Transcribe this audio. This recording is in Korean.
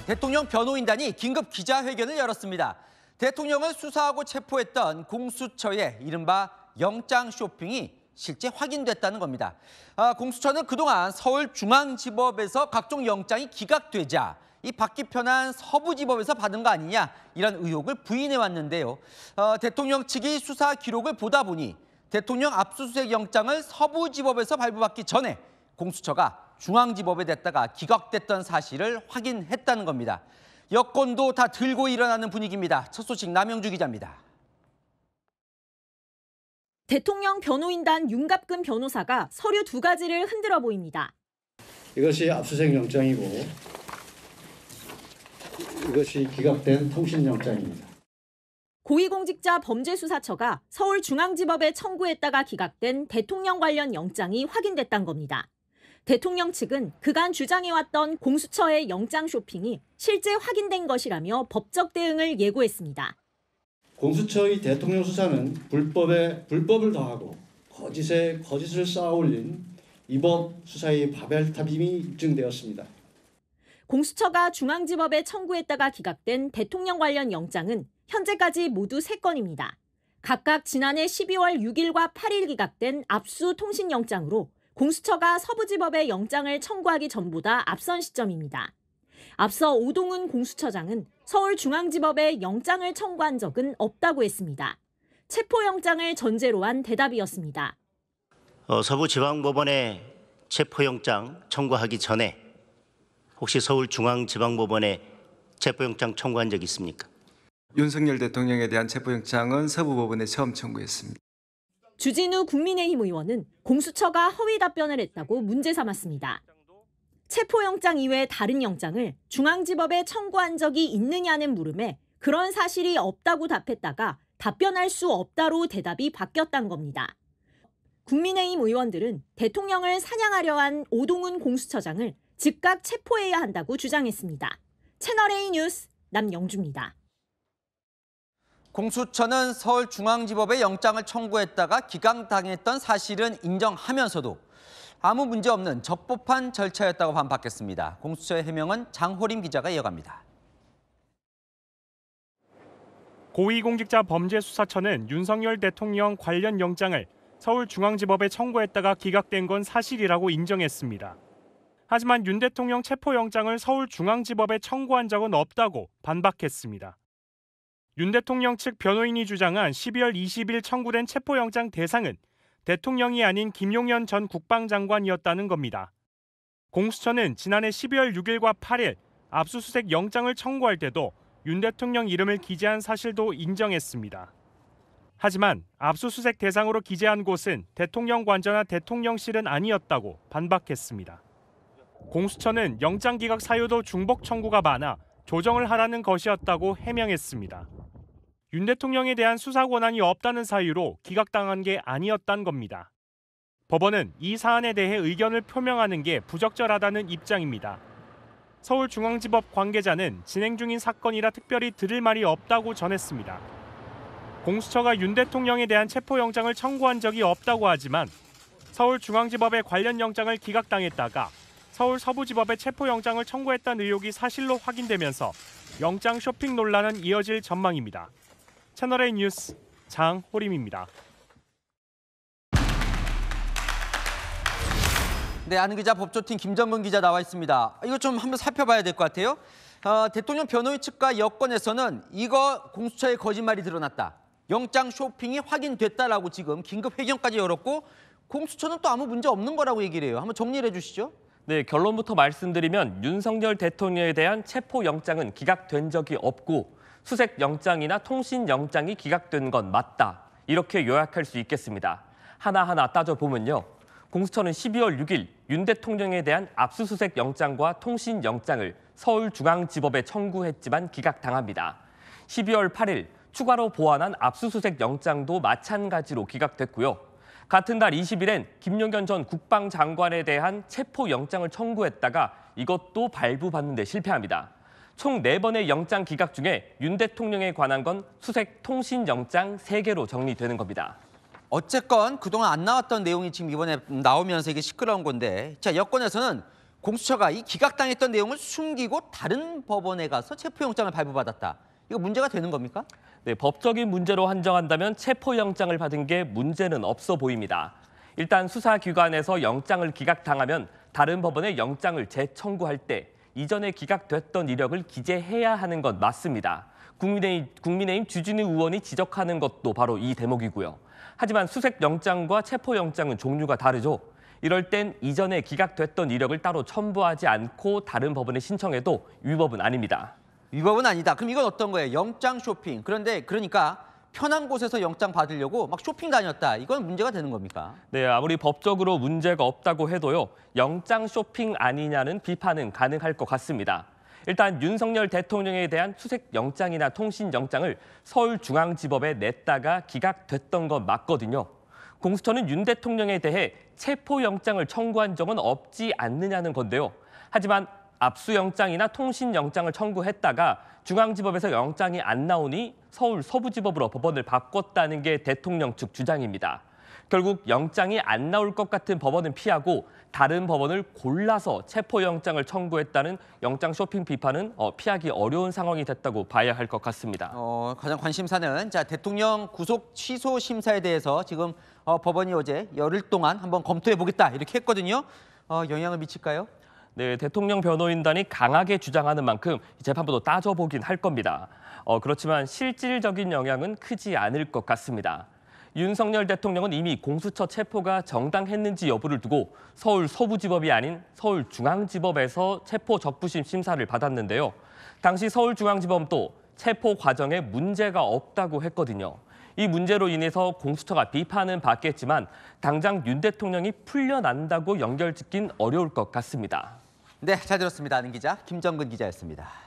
대통령 변호인단이 긴급 기자회견을 열었습니다. 대통령을 수사하고 체포했던 공수처의 이른바 영장 쇼핑이 실제 확인됐다는 겁니다. 공수처는 그동안 서울중앙지법에서 각종 영장이 기각되자 이 받기 편한 서부지법에서 받은 거 아니냐 이런 의혹을 부인해 왔는데요. 대통령 측이 수사 기록을 보다 보니 대통령 압수수색 영장을 서부지법에서 발부받기 전에 공수처가 중앙지법에 냈다가 기각됐던 사실을 확인했다는 겁니다. 여권도 다 들고 일어나는 분위기입니다. 첫 소식 남영주 기자입니다. 대통령 변호인단 윤갑근 변호사가 서류 2가지를 흔들어 보입니다. 이것이 압수수색 영장이고 이것이 기각된 통신영장입니다. 고위공직자범죄수사처가 서울중앙지법에 청구했다가 기각된 대통령 관련 영장이 확인됐다는 겁니다. 대통령 측은 그간 주장해왔던 공수처의 영장 쇼핑이 실제 확인된 것이라며 법적 대응을 예고했습니다. 공수처의 대통령 수사는 불법에 불법을 더하고 거짓에 거짓을 쌓아올린 이번 수사의 바벨탑임이 입증되었습니다. 공수처가 중앙지법에 청구했다가 기각된 대통령 관련 영장은 현재까지 모두 3건입니다. 각각 지난해 12월 6일과 8일 기각된 압수 통신영장으로 공수처가 서부지법에 영장을 청구하기 전보다 앞선 시점입니다. 앞서 오동훈 공수처장은 서울중앙지법에 영장을 청구한 적은 없다고 했습니다. 체포영장을 전제로 한 대답이었습니다. 서부지방법원에 체포영장 청구하기 전에 혹시 서울중앙지방법원에 체포영장 청구한 적 있습니까? 윤석열 대통령에 대한 체포영장은 서부법원에 처음 청구했습니다. 주진우 국민의힘 의원은 공수처가 허위 답변을 했다고 문제 삼았습니다. 체포영장 이외의 다른 영장을 중앙지법에 청구한 적이 있느냐는 물음에 그런 사실이 없다고 답했다가 답변할 수 없다로 대답이 바뀌었다는 겁니다. 국민의힘 의원들은 대통령을 사냥하려 한 오동훈 공수처장을 즉각 체포해야 한다고 주장했습니다. 채널A 뉴스 남영주입니다. 공수처는 서울중앙지법에 영장을 청구했다가 기각당했던 사실은 인정하면서도 아무 문제 없는 적법한 절차였다고 반박했습니다. 공수처의 해명은 장호림 기자가 이어갑니다. 고위공직자범죄수사처는 윤석열 대통령 관련 영장을 서울중앙지법에 청구했다가 기각된 건 사실이라고 인정했습니다. 하지만 윤 대통령 체포영장을 서울중앙지법에 청구한 적은 없다고 반박했습니다. 윤 대통령 측 변호인이 주장한 12월 20일 청구된 체포영장 대상은 대통령이 아닌 김용현 전 국방장관이었다는 겁니다. 공수처는 지난해 12월 6일과 8일 압수수색 영장을 청구할 때도 윤 대통령 이름을 기재한 사실도 인정했습니다. 하지만 압수수색 대상으로 기재한 곳은 대통령 관저나 대통령실은 아니었다고 반박했습니다. 공수처는 영장 기각 사유도 중복 청구가 많아 조정을 하라는 것이었다고 해명했습니다. 윤 대통령에 대한 수사 권한이 없다는 사유로 기각당한 게 아니었단 겁니다. 법원은 이 사안에 대해 의견을 표명하는 게 부적절하다는 입장입니다. 서울중앙지법 관계자는 진행 중인 사건이라 특별히 들을 말이 없다고 전했습니다. 공수처가 윤 대통령에 대한 체포영장을 청구한 적이 없다고 하지만 서울중앙지법의 관련 영장을 기각당했다가 서울 서부지법에 체포영장을 청구했다는 의혹이 사실로 확인되면서 영장 쇼핑 논란은 이어질 전망입니다. 채널A 뉴스 장호림입니다. 네, 아는 기자 법조팀 김정근 기자 나와 있습니다. 이거 좀 한번 살펴봐야 될 것 같아요. 대통령 변호인 측과 여권에서는 이거 공수처의 거짓말이 드러났다. 영장 쇼핑이 확인됐다라고 지금 긴급 회견까지 열었고 공수처는 또 아무 문제 없는 거라고 얘기를 해요. 한번 정리를 해주시죠. 네, 결론부터 말씀드리면 윤석열 대통령에 대한 체포영장은 기각된 적이 없고 수색영장이나 통신영장이 기각된 건 맞다. 이렇게 요약할 수 있겠습니다. 하나하나 따져보면요. 공수처는 12월 6일 윤 대통령에 대한 압수수색 영장과 통신영장을 서울중앙지법에 청구했지만 기각당합니다. 12월 8일 추가로 보완한 압수수색 영장도 마찬가지로 기각됐고요. 같은 달 20일엔 김용현 전 국방장관에 대한 체포영장을 청구했다가 이것도 발부받는 데 실패합니다. 총 4번의 영장 기각 중에 윤 대통령에 관한 건 수색 통신영장 3개로 정리되는 겁니다. 어쨌건 그동안 안 나왔던 내용이 지금 이번에 나오면서 이게 시끄러운 건데, 자, 여권에서는 공수처가 이 기각당했던 내용을 숨기고 다른 법원에 가서 체포영장을 발부받았다. 이거 문제가 되는 겁니까? 네, 법적인 문제로 한정한다면 체포영장을 받은 게 문제는 없어 보입니다. 일단 수사기관에서 영장을 기각당하면 다른 법원에 영장을 재청구할 때 이전에 기각됐던 이력을 기재해야 하는 건 맞습니다. 국민의힘 주진우 의원이 지적하는 것도 바로 이 대목이고요. 하지만 수색영장과 체포영장은 종류가 다르죠. 이럴 땐 이전에 기각됐던 이력을 따로 첨부하지 않고 다른 법원에 신청해도 위법은 아닙니다. 위법은 아니다. 그럼 이건 어떤 거예요? 영장 쇼핑. 그러니까 편한 곳에서 영장 받으려고 막 쇼핑 다녔다. 이건 문제가 되는 겁니까? 네, 아무리 법적으로 문제가 없다고 해도요. 영장 쇼핑 아니냐는 비판은 가능할 것 같습니다. 일단 윤석열 대통령에 대한 수색영장이나 통신영장을 서울중앙지법에 냈다가 기각됐던 건 맞거든요. 공수처는 윤 대통령에 대해 체포영장을 청구한 적은 없지 않느냐는 건데요. 하지만 압수영장이나 통신영장을 청구했다가 중앙지법에서 영장이 안 나오니 서울 서부지법으로 법원을 바꿨다는 게 대통령 측 주장입니다. 결국 영장이 안 나올 것 같은 법원은 피하고 다른 법원을 골라서 체포영장을 청구했다는 영장 쇼핑 비판은 피하기 어려운 상황이 됐다고 봐야 할 것 같습니다. 가장 관심사는 대통령 구속 취소 심사에 대해서 지금 법원이 어제 열흘 동안 한번 검토해 보겠다 이렇게 했거든요. 영향을 미칠까요? 네, 대통령 변호인단이 강하게 주장하는 만큼 재판부도 따져보긴 할 겁니다. 그렇지만 실질적인 영향은 크지 않을 것 같습니다. 윤석열 대통령은 이미 공수처 체포가 정당했는지 여부를 두고 서울 서부지법이 아닌 서울중앙지법에서 체포 적부심 심사를 받았는데요. 당시 서울중앙지법도 체포 과정에 문제가 없다고 했거든요. 이 문제로 인해서 공수처가 비판은 받겠지만 당장 윤 대통령이 풀려난다고 연결짓긴 어려울 것 같습니다. 네, 잘 들었습니다. 아는 기자 김정근 기자였습니다.